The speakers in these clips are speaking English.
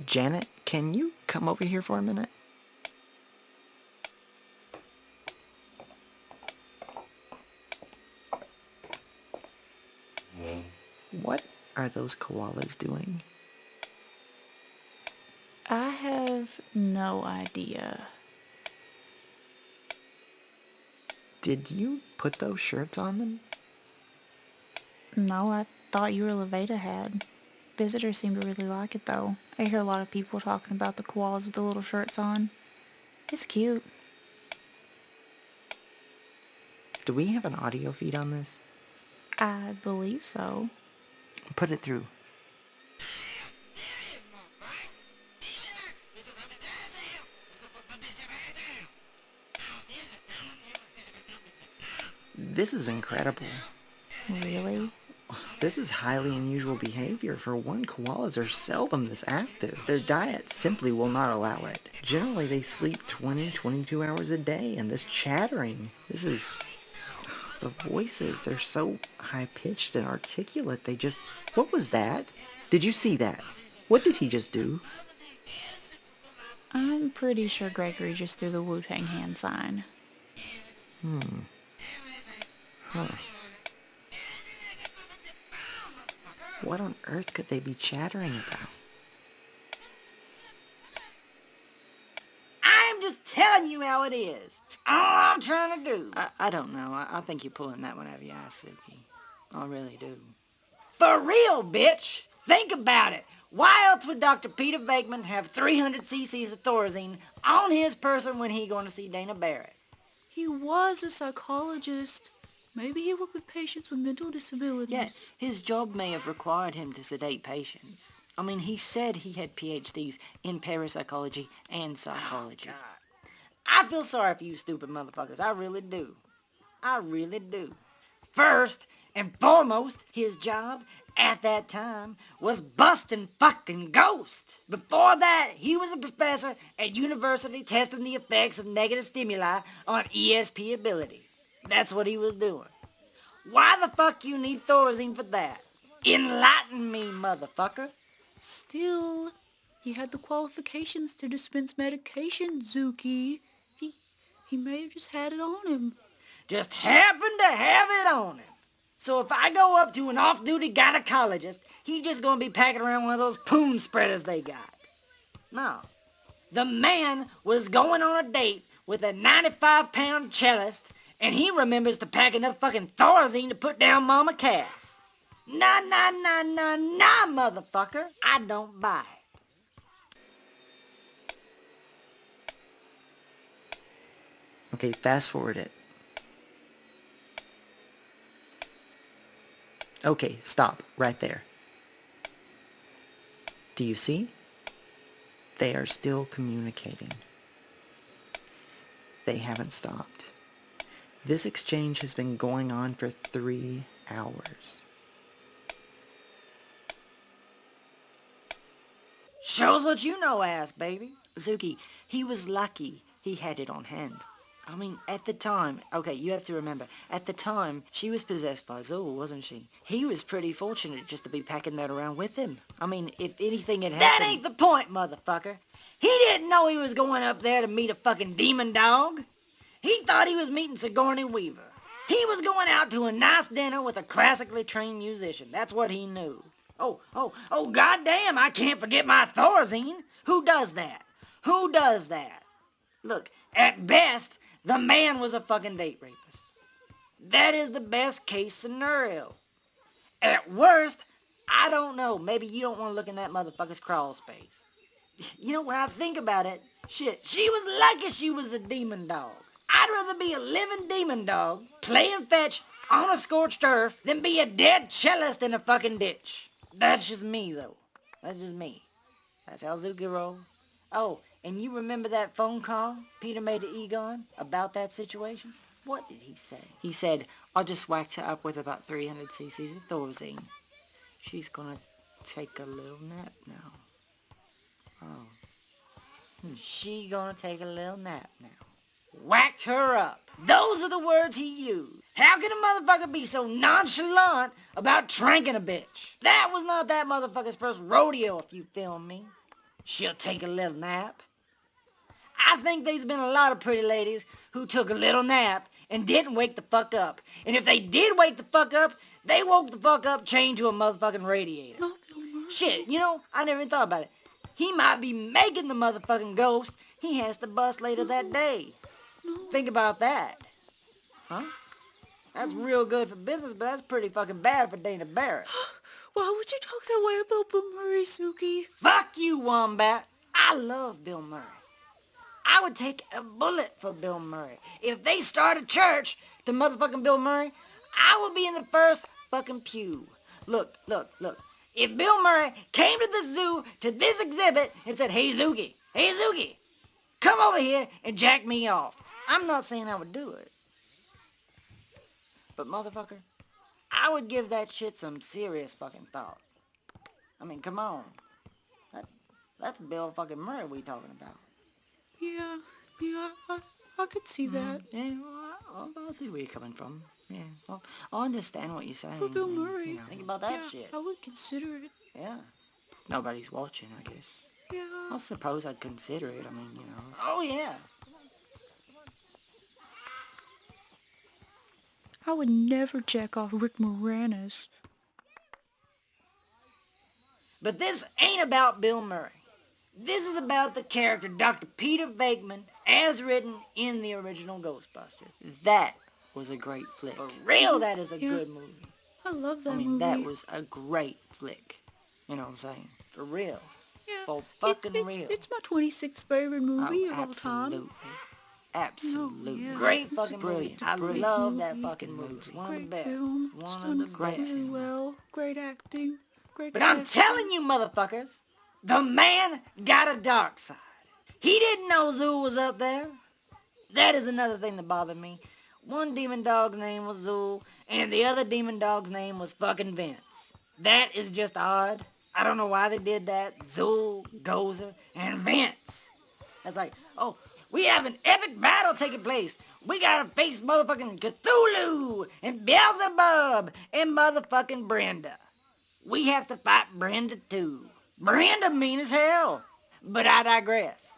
Janet, can you come over here for a minute? What are those koalas doing? I have no idea. Did you put those shirts on them? No, I thought you or Levada had. Visitors seem to really like it, though. I hear a lot of people talking about the koalas with the little shirts on. It's cute. Do we have an audio feed on this? I believe so. Put it through. This is incredible. Really? This is highly unusual behavior. For one, koalas are seldom this active. Their diet simply will not allow it. Generally, they sleep 22 hours a day, and this chattering, this is... The voices, they're so high-pitched and articulate, they just... What was that? Did you see that? What did he just do? I'm pretty sure Gregory just threw the Wu-Tang hand sign. Huh. What on earth could they be chattering about? I'm just telling you how it is. It's all I'm trying to do. I don't know. I think you're pulling that one out of your ass, Suki. I really do. For real, bitch. Think about it. Why else would Dr. Peter Venkman have 300 cc's of Thorazine on his person when he going to see Dana Barrett? He was a psychologist. Maybe he worked with patients with mental disabilities. Yeah, his job may have required him to sedate patients. I mean, he said he had PhDs in parapsychology and psychology. God. I feel sorry for you stupid motherfuckers. I really do. I really do. First and foremost, his job at that time was busting fucking ghosts. Before that, he was a professor at university testing the effects of negative stimuli on ESP ability. That's what he was doing. Why the fuck you need Thorazine for that? Enlighten me, motherfucker. Still, he had the qualifications to dispense medication, Zuki. He may have just had it on him. Just happened to have it on him. So if I go up to an off-duty gynecologist, he just gonna be packing around one of those poon spreaders they got. No. The man was going on a date with a 95-pound cellist, and he remembers to pack enough fucking Thorazine to put down Mama Cass. Nah, motherfucker. I don't buy it. Okay, fast forward it. Okay, stop. Right there. Do you see? They are still communicating. They haven't stopped. This exchange has been going on for 3 hours. Shows what you know, ass baby. Zuki, he was lucky he had it on hand. I mean, at the time, okay, you have to remember, at the time, she was possessed by Zul, wasn't she? He was pretty fortunate just to be packing that around with him. I mean, if anything had happened... That ain't the point, motherfucker. He didn't know he was going up there to meet a fucking demon dog. He thought he was meeting Sigourney Weaver. He was going out to a nice dinner with a classically trained musician. That's what he knew. Oh, goddamn, I can't forget my Thorazine. Who does that? Who does that? Look, at best, the man was a fucking date rapist. That is the best case scenario. At worst, I don't know. Maybe you don't want to look in that motherfucker's crawl space. You know, when I think about it, shit, she was lucky she was a demon dog. I'd rather be a living demon dog, playing fetch on a scorched earth, than be a dead cellist in a fucking ditch. That's just me, though. That's just me. That's how Zuki rolls. Oh, and you remember that phone call Peter made to Egon about that situation? What did he say? He said, I just whacked her up with about 300 cc's of Thorazine. She's gonna take a little nap now. Oh. She gonna take a little nap now. Whacked her up. Those are the words he used. How can a motherfucker be so nonchalant about tranking a bitch? That was not that motherfucker's first rodeo, if you feel me. she'll take a little nap. I think there's been a lot of pretty ladies who took a little nap and didn't wake the fuck up. And if they did wake the fuck up, they woke the fuck up chained to a motherfucking radiator. Not Bill Murray. Shit, you know, I never even thought about it. He might be making the motherfucking ghost he has to bust later that day. No. Think about that. Huh? That's real good for business, but that's pretty fucking bad for Dana Barrett. Why would you talk that way about Bill Murray, Suki? Fuck you, Wombat. I love Bill Murray. I would take a bullet for Bill Murray. If they start a church to motherfucking Bill Murray, I would be in the first fucking pew. Look. If Bill Murray came to the zoo to this exhibit and said, hey Zuki, come over here and jack me off. I'm not saying I would do it. But motherfucker, I would give that shit some serious fucking thought. I mean, come on. That's Bill fucking Murray we talking about. Yeah, I could see that. Yeah, well, I see where you're coming from. Yeah, well, I understand what you're saying. For Bill and, Murray. You know, think about that Yeah, shit. I would consider it. Yeah. Nobody's watching, I guess. Yeah. I suppose I'd consider it. I mean, you know. Oh, yeah. I would never jack off Rick Moranis. But this ain't about Bill Murray. This is about the character Dr. Peter Venkman as written in the original Ghostbusters. That was a great flick. For real, that is a good movie. I love that I mean, movie. that was a great flick. You know what I'm saying? For real. Yeah, For fucking real. It's my 26th favorite movie of all absolutely. time. Absolutely. yeah. Great It's fucking brilliant. movie. I Great love movie. that fucking movie. It's one of the Great best. film. It's One of done the greatest. really well. Great acting. Great But I'm casting. telling you, motherfuckers, the man got a dark side. He didn't know Zool was up there. That is another thing that bothered me. One demon dog's name was Zool, and the other demon dog's name was fucking Vince. That is just odd. I don't know why they did that. Zool, Gozer, and Vince. That's like, oh, we have an epic battle taking place. We gotta face motherfucking Cthulhu, and Beelzebub, and motherfucking Brenda. We have to fight Brenda too. Brenda mean as hell. But I digress.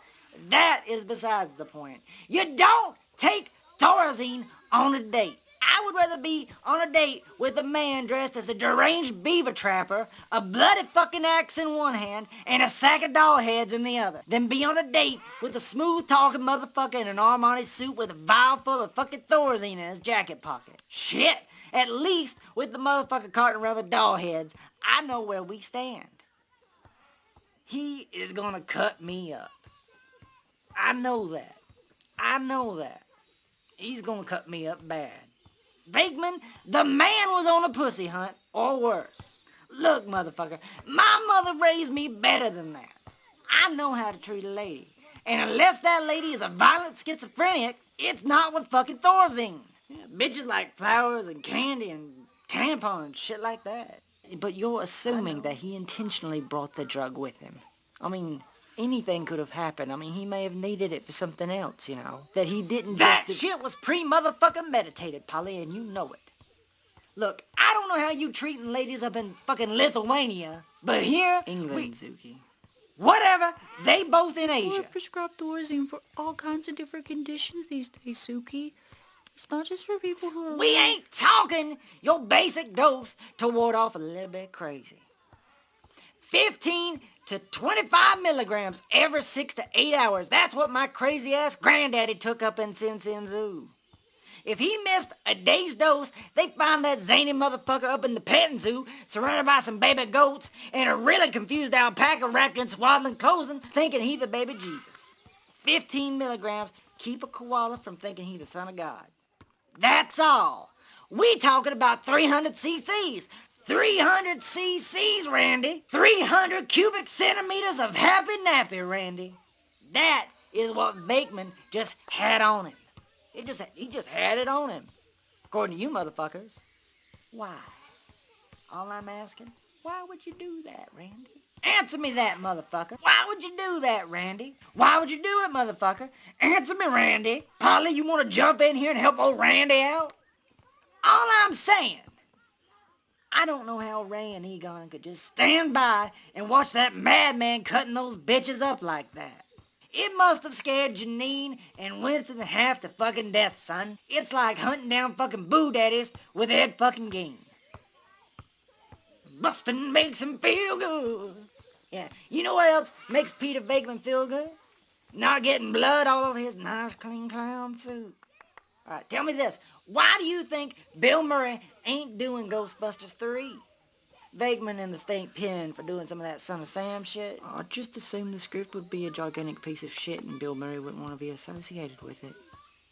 That is besides the point. You don't take Thorazine on a date. I would rather be on a date with a man dressed as a deranged beaver trapper, a bloody fucking axe in one hand, and a sack of doll heads in the other, than be on a date with a smooth-talking motherfucker in an Armani suit with a vial full of fucking Thorazine in his jacket pocket. Shit! At least with the motherfucker carting around with doll heads, I know where we stand. He is gonna cut me up. I know that. He's gonna cut me up bad. Venkman, the man was on a pussy hunt, or worse. Look, motherfucker, my mother raised me better than that. I know how to treat a lady. And unless that lady is a violent schizophrenic, it's not with fucking Thorazine. Yeah, bitches like flowers and candy and tampons and shit like that. But you're assuming that he intentionally brought the drug with him. I mean, anything could have happened. I mean, he may have needed it for something else, you know. That he didn't That shit was pre-motherfucking meditated, Polly, and you know it. Look, I don't know how you treating ladies up in fucking Lithuania, but here... England, Zuki. Whatever, they both in Or Asia. prescribe Thorazine for all kinds of different conditions these days, Suki. It's not just for people who are... We ain't talking your basic dose to ward off a little bit crazy. 15 to 25 milligrams every 6 to 8 hours. That's what my crazy-ass granddaddy took up in Sin Sin Zoo. If he missed a day's dose, they find that zany motherfucker up in the petting zoo, surrounded by some baby goats, and a really confused alpaca wrapped in swaddling clothing, thinking he the baby Jesus. 15 milligrams keep a koala from thinking he the son of God. That's all. We talking about 300 cc's. 300 cc's, Randy. 300 cubic centimeters of happy nappy, Randy. That is what Venkman just had on him. He just had it on him. According to you motherfuckers. Why? All I'm asking, why would you do that, Randy? Answer me that, motherfucker. Why would you do that, Randy? Why would you do it, motherfucker? Answer me, Randy. Polly, you want to jump in here and help old Randy out? All I'm saying, I don't know how Ray and Egon could just stand by and watch that madman cutting those bitches up like that. It must have scared Janine and Winston half to fucking death, son. It's like hunting down fucking boo daddies with Ed fucking Gein. Bustin' makes him feel good. Yeah, you know what else makes Peter Venkman feel good? Not getting blood all over his nice clean clown suit. Alright, tell me this. Why do you think Bill Murray ain't doing Ghostbusters 3? Venkman in the state pen for doing some of that Son of Sam shit? I just assumed the script would be a gigantic piece of shit and Bill Murray wouldn't want to be associated with it.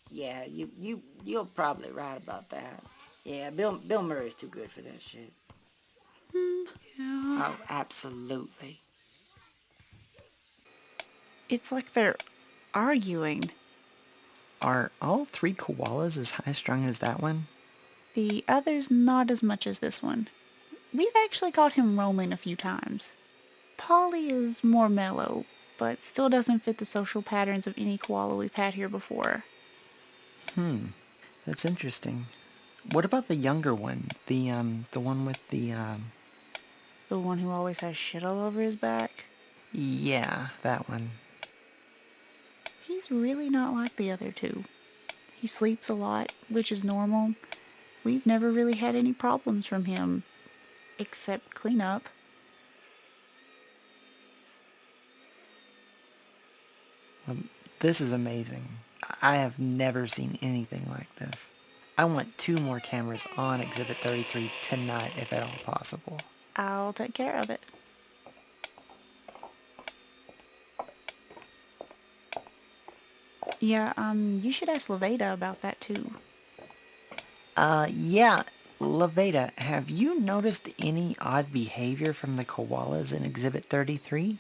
Yeah, you're probably right about that. Yeah, Bill Murray's too good for that shit. Yeah. Oh, absolutely. It's like they're arguing. Are all 3 koalas as high-strung as that one? The others not as much as this one. We've actually caught him roaming a few times. Polly is more mellow, but still doesn't fit the social patterns of any koala we've had here before. That's interesting. What about the younger one? The one with the, The one who always has shit all over his back. Yeah, that one. He's really not like the other two. He sleeps a lot, which is normal. We've never really had any problems from him, except cleanup. This is amazing. I have never seen anything like this. I want 2 more cameras on Exhibit 33 tonight, if at all possible. I'll take care of it. Yeah, you should ask Levada about that too. Yeah, Levada, have you noticed any odd behavior from the koalas in Exhibit 33?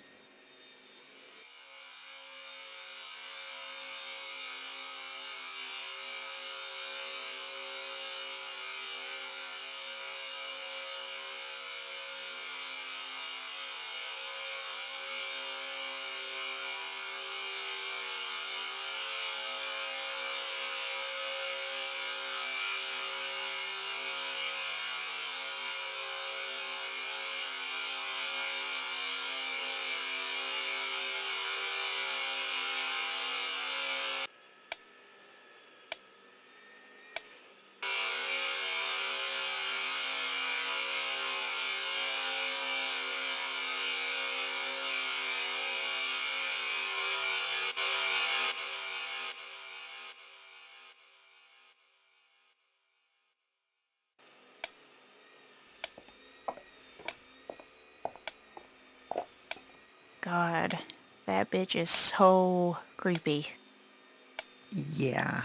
God, that bitch is so creepy. Yeah.